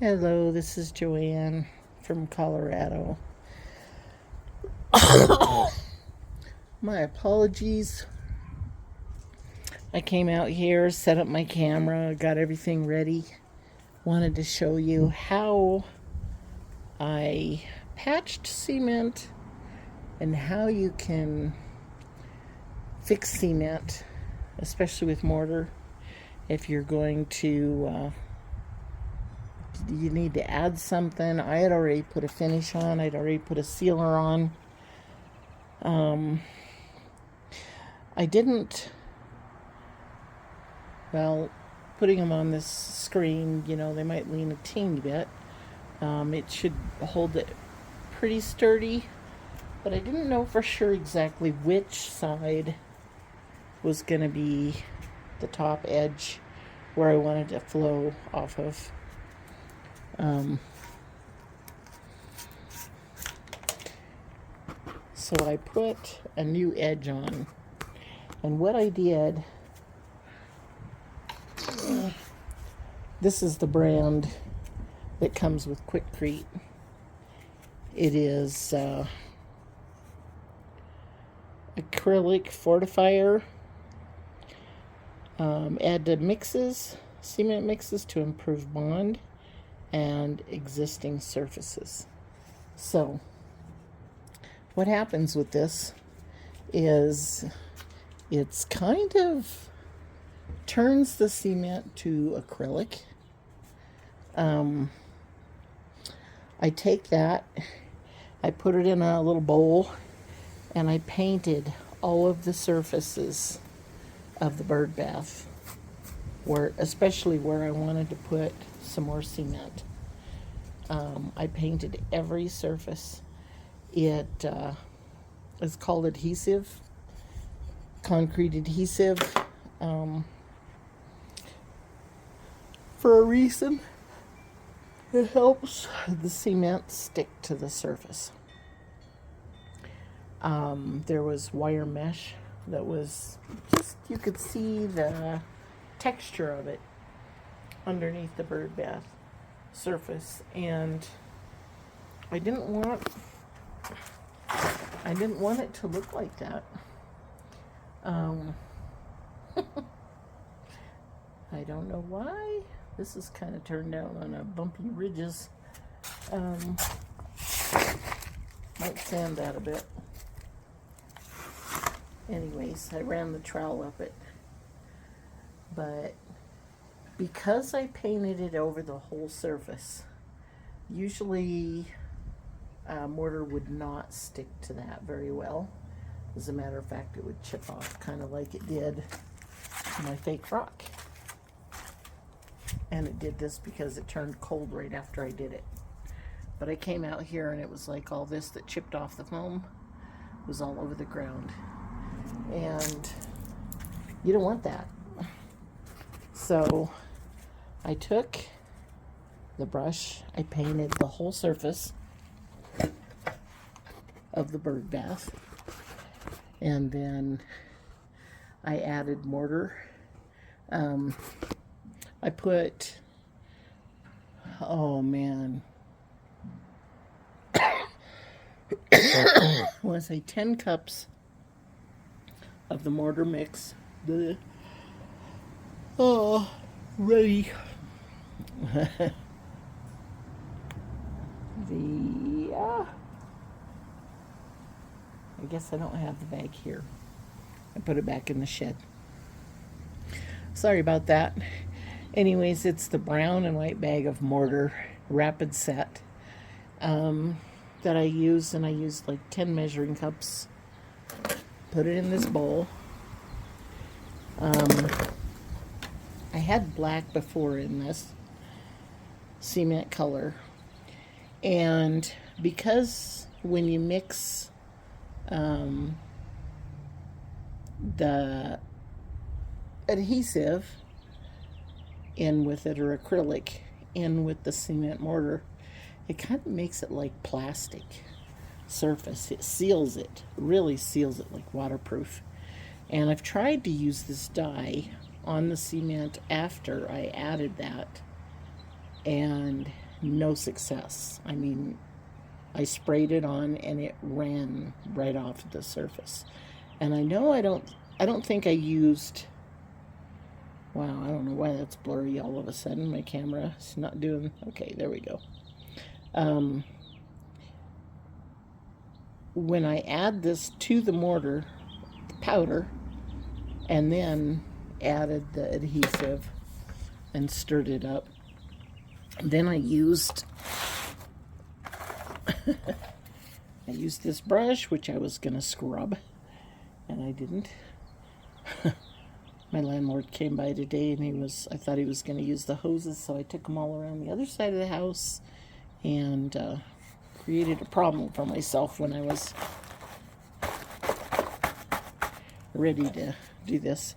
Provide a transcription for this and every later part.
Hello, this is Joanne from Colorado. My apologies. I came out here, set up my camera, got everything ready. Wanted to show you how I patched cement and how you can fix cement, especially with mortar, if you're going to you need to add something. I had already put a finish on. I'd already put a sealer on. I didn't, well, putting them on this screen, they might lean a teeny bit. It should hold it pretty sturdy, but I didn't know for sure exactly which side was going to be the top edge where I wanted to flow off of. So I put a new edge on, and what I did, this is the brand that comes with Quickcrete. It is acrylic fortifier. Add to mixes, cement mixes to improve bond and existing surfaces. So what happens with this is it's kind of turns the cement to acrylic. I take that, I put it in a little bowl, and I painted all of the surfaces of the bird bath, especially where I wanted to put some more cement. I painted every surface. It is called adhesive, concrete adhesive, for a reason. It helps the cement stick to the surface. There was wire mesh that was just, you could see the texture of it underneath the bird bath surface, and I didn't want it to look like that. I don't know why. This is kind of turned out on a bumpy ridges. Might sand that a bit. Anyways, I ran the trowel up it. But because I painted it over the whole surface, usually mortar would not stick to that very well. As a matter of fact, it would chip off, kind of like it did my fake rock. And it did this because it turned cold right after I did it. But I came out here and it was like all this that chipped off the foam was all over the ground. And you don't want that. So I took the brush, I painted the whole surface of the bird bath, and then I added mortar. I put, oh man, I want to say 10 cups of the mortar mix. Oh, ready. I guess I don't have the bag here. I put it back in the shed. Sorry about that. Anyways, it's the brown and white bag of mortar rapid set that I use, and I used like 10 measuring cups. Put it in this bowl. I had black before in this cement color, and because when you mix the adhesive in with it, or acrylic in with the cement mortar, it kind of makes it like plastic surface. It seals it, really seals it, like waterproof. And I've tried to use this dye on the cement after I added that, and no success. I mean, I sprayed it on and it ran right off the surface. And I know I don't think I used, wow, I don't know why that's blurry all of a sudden. My camera is not doing, okay, there we go. When I add this to the mortar, the powder, and then added the adhesive and stirred it up, then I used this brush, which I was gonna scrub, and I didn't. My landlord came by today and I thought he was gonna use the hoses, so I took them all around the other side of the house and created a problem for myself when I was ready to do this.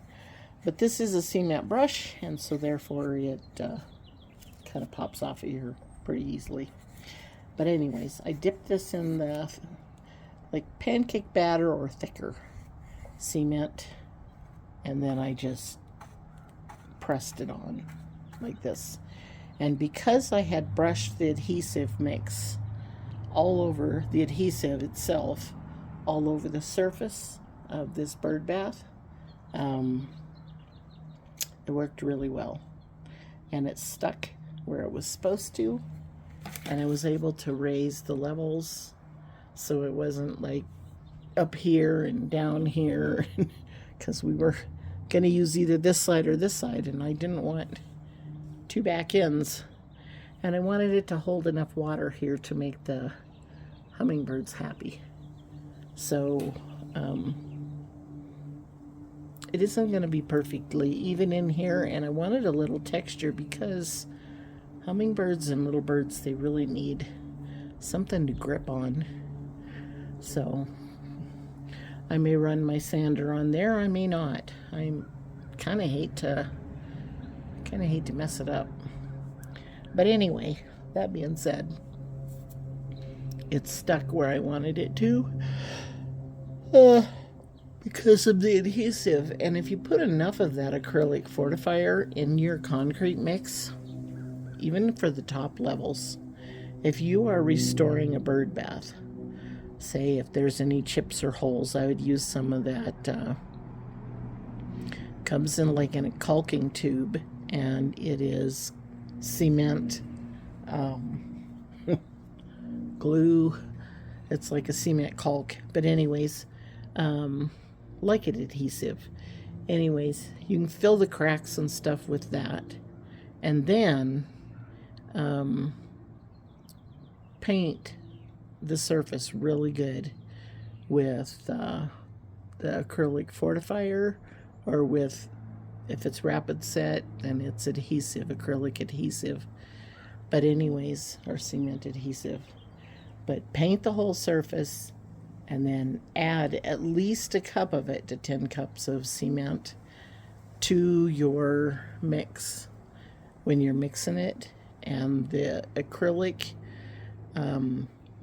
But this is a cement brush, and so therefore it kind of pops off of here pretty easily. But anyways, I dipped this in the like pancake batter or thicker cement, and then I just pressed it on like this. And because I had brushed the adhesive mix all over the adhesive itself, all over the surface of this bird bath, it worked really well. And it stuck where it was supposed to, and I was able to raise the levels so it wasn't like up here and down here, because we were going to use either this side or this side, and I didn't want two back ends, and I wanted it to hold enough water here to make the hummingbirds happy. So it isn't going to be perfectly even in here, and I wanted a little texture because hummingbirds and little birds, they really need something to grip on. So I may run my sander on there, I may not. I kind of hate to mess it up. But anyway, that being said, it's stuck where I wanted it to because of the adhesive. And if you put enough of that acrylic fortifier in your concrete mix, even for the top levels, if you are restoring a bird bath, say if there's any chips or holes, I would use some of that. Comes in like in a caulking tube, and it is cement glue. It's like a cement caulk, but anyways, like an adhesive. Anyways, you can fill the cracks and stuff with that, and then paint the surface really good with the acrylic fortifier, or with, if it's rapid set, then it's adhesive, acrylic adhesive, but anyways, or cement adhesive. But paint the whole surface, and then add at least a cup of it to 10 cups of cement to your mix when you're mixing it, and the acrylic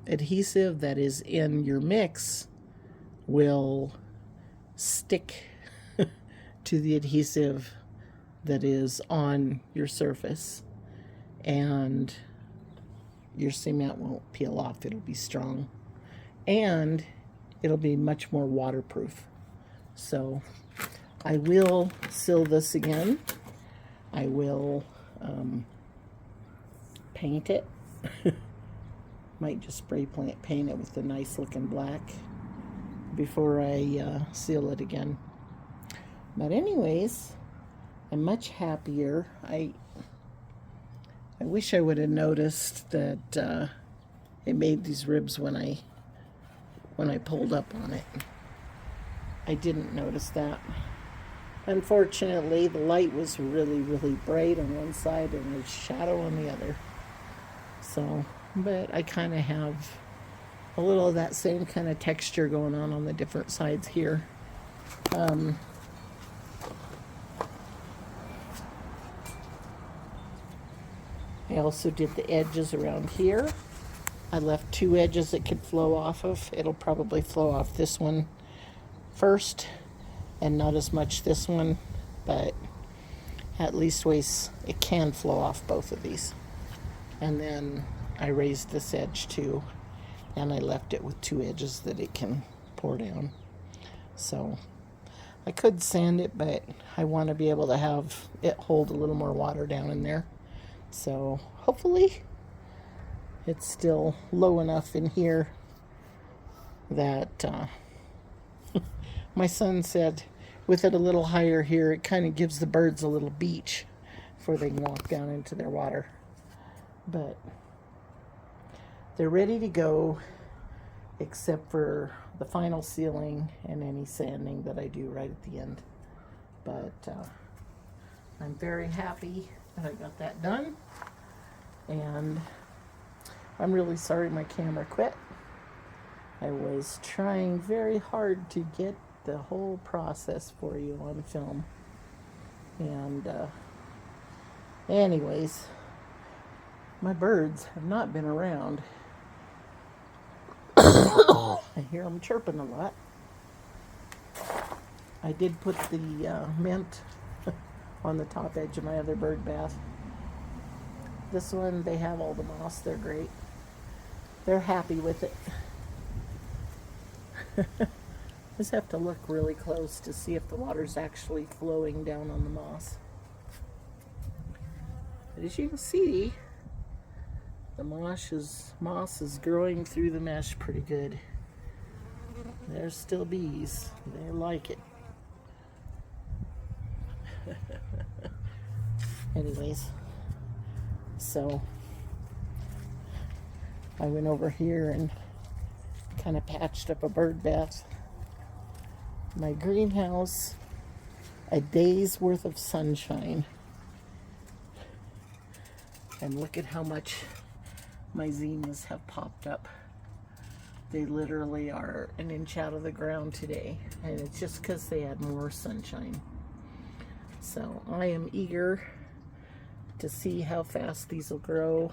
adhesive that is in your mix will stick to the adhesive that is on your surface, and your cement won't peel off. It'll be strong, and it'll be much more waterproof. So I will seal this again. I will paint it. Might just spray paint it with a nice looking black before I seal it again. But anyways, I'm much happier. I wish I would have noticed that it made these ribs when I pulled up on it. I didn't notice that. Unfortunately, the light was really, really bright on one side and a shadow on the other. So, but I kind of have a little of that same kind of texture going on the different sides here. I also did the edges around here. I left two edges it could flow off of. It'll probably flow off this one first, and not as much this one, but at least it can flow off both of these. And then I raised this edge too, and I left it with 2 edges that it can pour down. So I could sand it, but I want to be able to have it hold a little more water down in there. So hopefully it's still low enough in here that my son said with it a little higher here, it kind of gives the birds a little beach before they can walk down into their water. But they're ready to go, except for the final sealing and any sanding that I do right at the end. But I'm very happy that I got that done, and I'm really sorry my camera quit. I was trying very hard to get the whole process for you on film. And anyways, my birds have not been around. I hear them chirping a lot. I did put the mint on the top edge of my other bird bath. This one, they have all the moss. They're great. They're happy with it. Just have to look really close to see if the water's actually flowing down on the moss. But as you can see, the moss is growing through the mesh pretty good. There's still bees. They like it. Anyways, so I went over here and kind of patched up a bird bath. My greenhouse, a day's worth of sunshine. And look at how much my zinnias have popped up. They literally are an inch out of the ground today, and it's just because they had more sunshine. So I am eager to see how fast these will grow.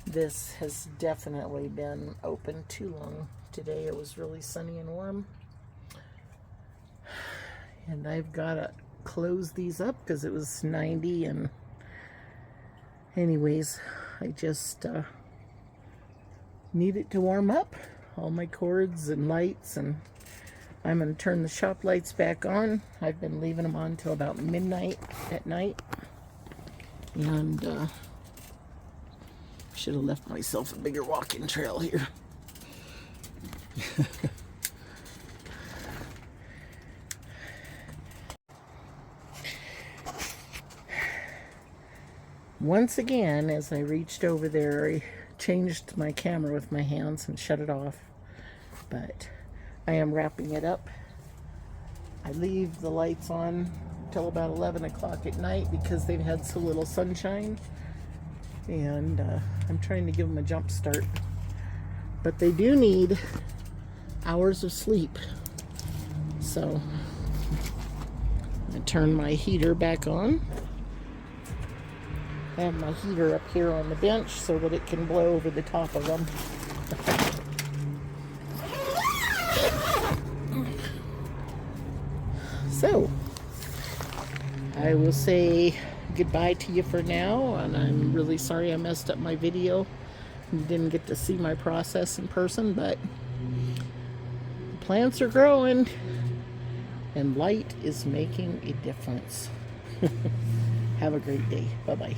This has definitely been open too long. Today it was really sunny and warm, and I've got to close these up because it was 90. And anyways, I just need it to warm up, all my cords and lights, and I'm going to turn the shop lights back on. I've been leaving them on till about midnight at night, and should have left myself a bigger walking trail here. Once again, as I reached over there, I changed my camera with my hands and shut it off. But I am wrapping it up. I leave the lights on till about 11 o'clock at night because they've had so little sunshine. And I'm trying to give them a jump start. But they do need hours of sleep. So I turn my heater back on. I have my heater up here on the bench so that it can blow over the top of them. So, I will say goodbye to you for now, and I'm really sorry I messed up my video. You didn't get to see my process in person, but the plants are growing, and light is making a difference. Have a great day. Bye-bye.